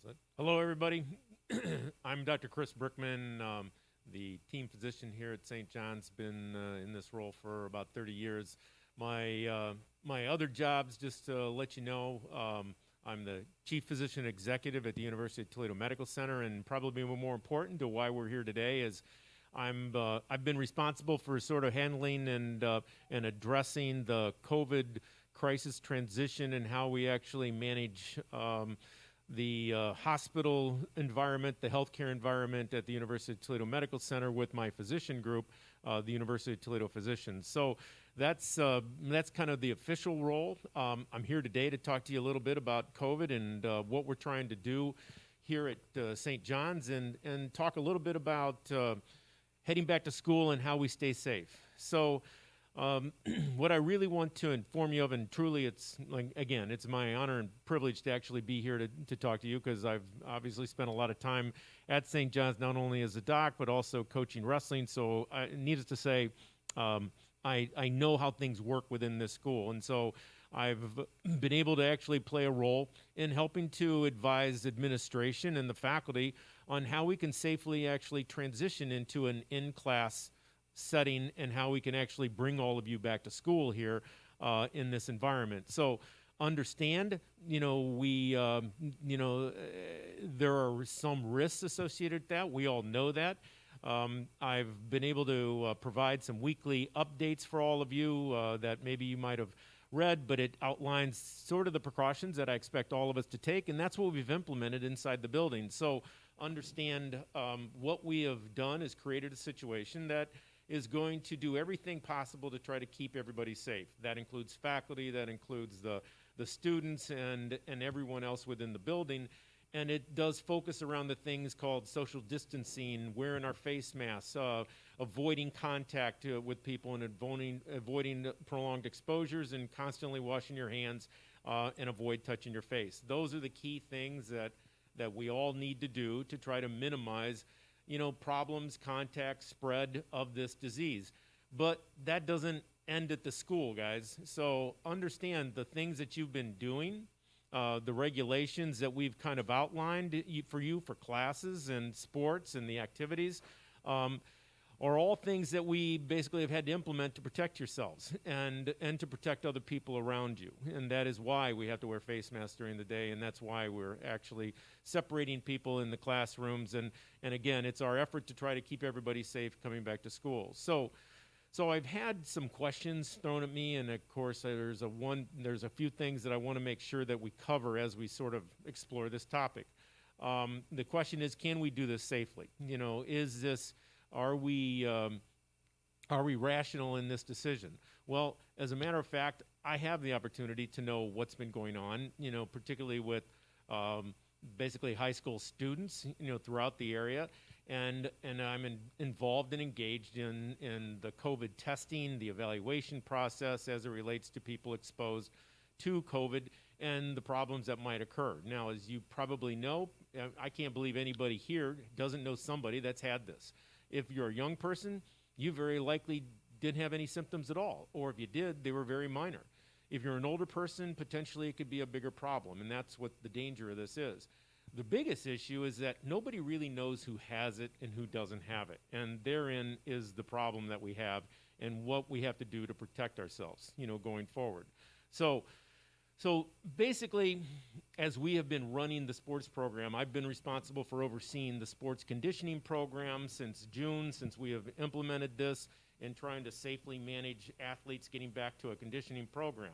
set. Hello, everybody. I'm Dr. Kris Brickman, the team physician here at St. John's. Been in this role for about 30 years. My other jobs, just to let you know, I'm the chief physician executive at the University of Toledo Medical Center, and probably more important to why we're here today is I've been responsible for sort of handling and addressing the COVID crisis transition and how we actually manage the hospital environment, the healthcare environment at the University of Toledo Medical Center with my physician group, the University of Toledo Physicians. So that's kind of the official role. I'm here today to talk to you a little bit about COVID and what we're trying to do here at St. John's and talk a little bit about heading back to school and how we stay safe. So what I really want to inform you of, and truly it's, like, again, it's my honor and privilege to actually be here to talk to you, because I've obviously spent a lot of time at St. John's, not only as a doc, but also coaching wrestling. So needless to say, I know how things work within this school. And so I've been able to actually play a role in helping to advise administration and the faculty on how we can safely actually transition into an in-class setting and how we can actually bring all of you back to school here in this environment. So understand, there are some risks associated with that. We all know that. I've been able to provide some weekly updates for all of you that maybe you might have read, but it outlines sort of the precautions that I expect all of us to take, and that's what we've implemented inside the building. So understand what we have done is created a situation that is going to do everything possible to try to keep everybody safe. That includes faculty, that includes the students and everyone else within the building. And it does focus around the things called social distancing, wearing our face masks, avoiding contact with people, and avoiding prolonged exposures, and constantly washing your hands and avoid touching your face. Those are the key things that we all need to do to try to minimize problems, contact, spread of this disease. But that doesn't end at the school, guys. So understand the things that you've been doing, the regulations that we've kind of outlined for you for classes and sports and the activities, are all things that we basically have had to implement to protect yourselves and to protect other people around you. And that is why we have to wear face masks during the day, and that's why we're actually separating people in the classrooms. And again, it's our effort to try to keep everybody safe coming back to school. So I've had some questions thrown at me, and of course there's a few things that I want to make sure that we cover as we sort of explore this topic. The question is, can we do this safely? Are we rational in this decision? Well, as a matter of fact, I have the opportunity to know what's been going on, particularly with basically high school students, throughout the area. And I'm involved and engaged in the COVID testing, the evaluation process as it relates to people exposed to COVID and the problems that might occur. Now, as you probably know, I can't believe anybody here doesn't know somebody that's had this. If you're a young person, you very likely didn't have any symptoms at all, or if you did, they were very minor. If you're an older person, potentially it could be a bigger problem, and that's what the danger of this is. The biggest issue is that nobody really knows who has it and who doesn't have it, and therein is the problem that we have and what we have to do to protect ourselves, going forward. So basically, as we have been running the sports program, I've been responsible for overseeing the sports conditioning program since June, since we have implemented this and trying to safely manage athletes getting back to a conditioning program.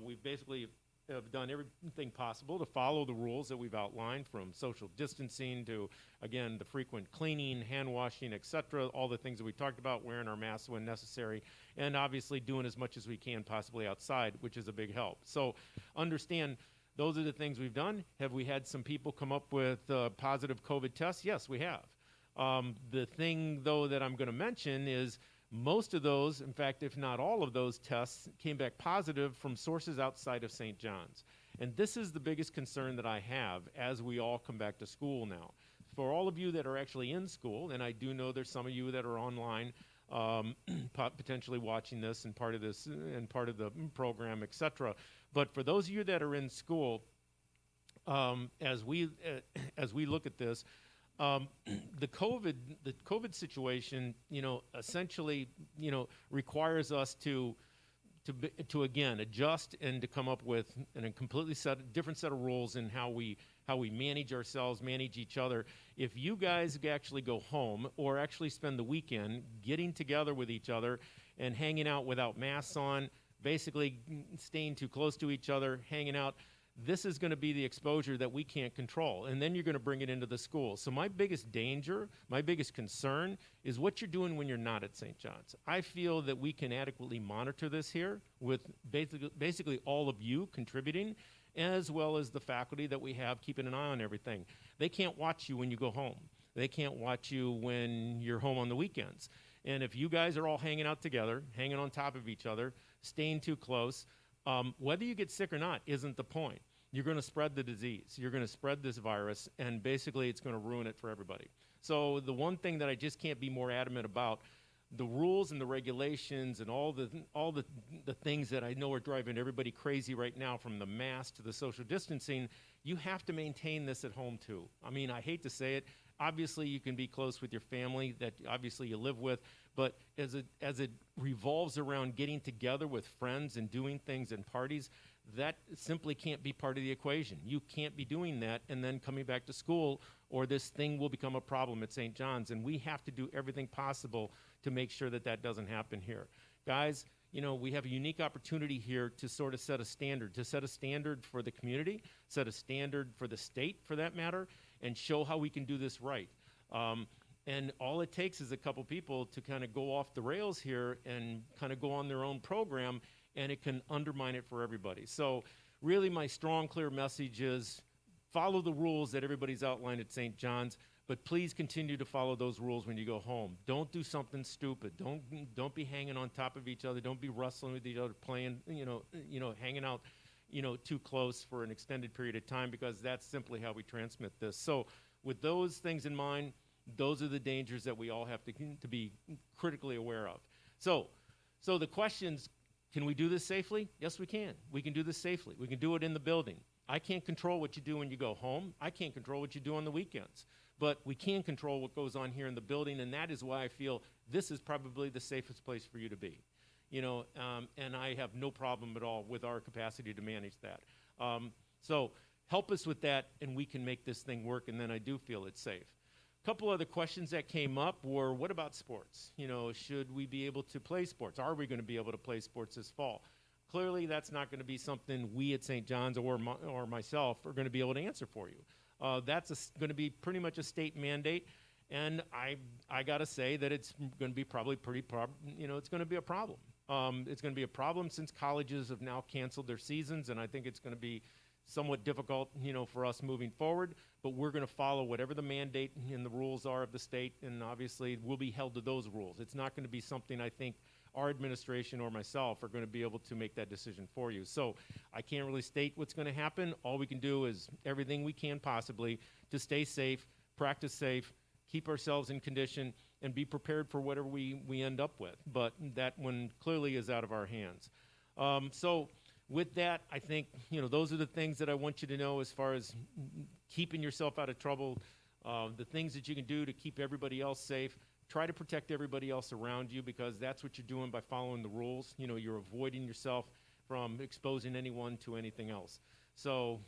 We've basically have done everything possible to follow the rules that we've outlined, from social distancing to, again, the frequent cleaning, hand washing, etc., all the things that we talked about, wearing our masks when necessary, and obviously doing as much as we can possibly outside, which is a big help. So understand, those are the things we've done. Have we had some people come up with positive COVID tests? Yes, we have. The thing, though, that I'm going to mention is most of those, in fact, if not all of those tests, came back positive from sources outside of St. John's. And this is the biggest concern that I have as we all come back to school now. For all of you that are actually in school, and I do know there's some of you that are online potentially watching this and part of the program, etc. But for those of you that are in school, as we look at this, um, the COVID situation, essentially, requires us to again adjust and to come up with a completely different set of rules in how we manage ourselves, manage each other. If you guys actually go home or actually spend the weekend getting together with each other and hanging out without masks on, basically staying too close to each other, hanging out, this is going to be the exposure that we can't control. And then you're going to bring it into the school. So my biggest danger, my biggest concern is what you're doing when you're not at St. John's. I feel that we can adequately monitor this here with basically all of you contributing, as well as the faculty that we have keeping an eye on everything. They can't watch you when you go home. They can't watch you when you're home on the weekends. And if you guys are all hanging out together, hanging on top of each other, staying too close, whether you get sick or not isn't the point. You're going to spread the disease. You're going to spread this virus, and basically it's going to ruin it for everybody. So the one thing that I just can't be more adamant about, the rules and the regulations and all the things that I know are driving everybody crazy right now, from the mask to the social distancing, you have to maintain this at home too. I mean, I hate to say it. Obviously, you can be close with your family that obviously you live with, but as it revolves around getting together with friends and doing things and parties, that simply can't be part of the equation. You can't be doing that and then coming back to school, or this thing will become a problem at St. John's, and we have to do everything possible to make sure that that doesn't happen here. Guys, we have a unique opportunity here to sort of set a standard for the community, set a standard for the state for that matter, and show how we can do this right. And all it takes is a couple people to kind of go off the rails here and kind of go on their own program, and it can undermine it for everybody. So really my strong, clear message is follow the rules that everybody's outlined at St. John's, but please continue to follow those rules when you go home. Don't do something stupid. Don't be hanging on top of each other. Don't be wrestling with each other, playing, hanging out, too close for an extended period of time, because that's simply how we transmit this. So with those things in mind, those are the dangers that we all have to be critically aware of. So the questions, can we do this safely? Yes, we can. We can do this safely. We can do it in the building. I can't control what you do when you go home. I can't control what you do on the weekends. But we can control what goes on here in the building, and that is why I feel this is probably the safest place for you to be. And I have no problem at all with our capacity to manage that. So help us with that, and we can make this thing work, and then I do feel it's safe. A couple other questions that came up were, what about sports? Should we be able to play sports? Are we going to be able to play sports this fall? Clearly, that's not going to be something we at St. John's or myself are going to be able to answer for you. That's going to be pretty much a state mandate, and I got to say that it's going to be probably it's going to be a problem. It's going to be a problem since colleges have now canceled their seasons, and I think it's going to be somewhat difficult, for us moving forward, but we're going to follow whatever the mandate and the rules are of the state, and obviously we'll be held to those rules. It's not going to be something I think our administration or myself are going to be able to make that decision for you. So I can't really state what's going to happen. All we can do is everything we can possibly to stay safe, practice safe, keep ourselves in condition, and be prepared for whatever we end up with. But that one clearly is out of our hands. So with that, I think, those are the things that I want you to know as far as keeping yourself out of trouble, the things that you can do to keep everybody else safe. Try to protect everybody else around you, because that's what you're doing by following the rules. You're avoiding yourself from exposing anyone to anything else. So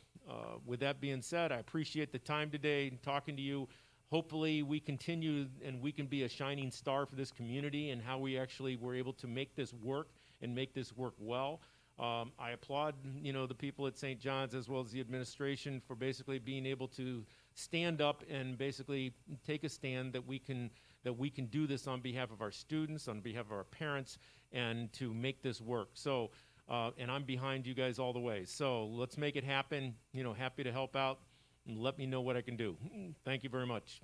with that being said, I appreciate the time today talking to you. Hopefully we continue and we can be a shining star for this community and how we actually were able to make this work and make this work well. I applaud, the people at St. John's as well as the administration for basically being able to stand up and basically take a stand that we can do this on behalf of our students, on behalf of our parents, and to make this work. So, and I'm behind you guys all the way. So let's make it happen. Happy to help out, and let me know what I can do. Thank you very much.